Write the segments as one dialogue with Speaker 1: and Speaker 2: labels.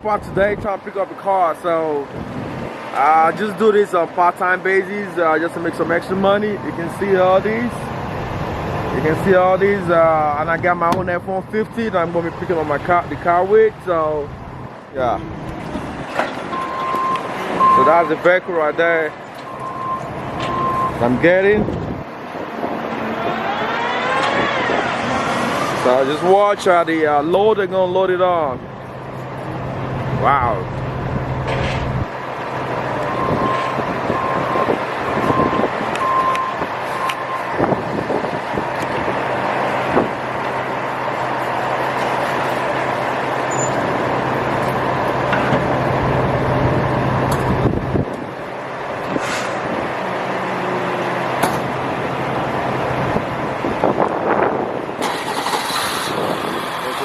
Speaker 1: Copart today, trying to pick up a car. So I just do this on part-time basis, just to make some extra money. You can see all these. And I got my own F-150 that I'm going to be picking up the car with. So yeah. So that's the vehicle right there I'm getting. So just watch how the loader gonna load it on. Wow.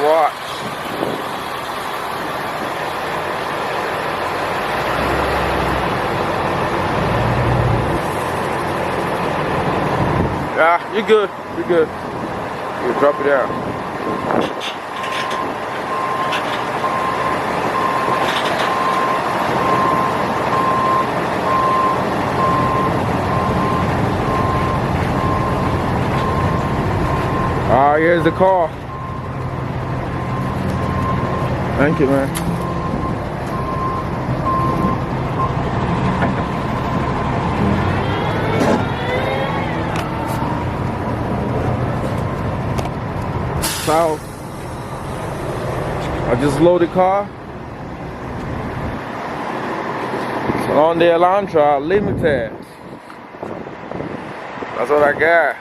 Speaker 1: Watch. Yeah, you're good. You're good. You drop it out. Alright, here's the car. Thank you, man. So I just loaded the car. It's on the Elantra Limited. That's what I got.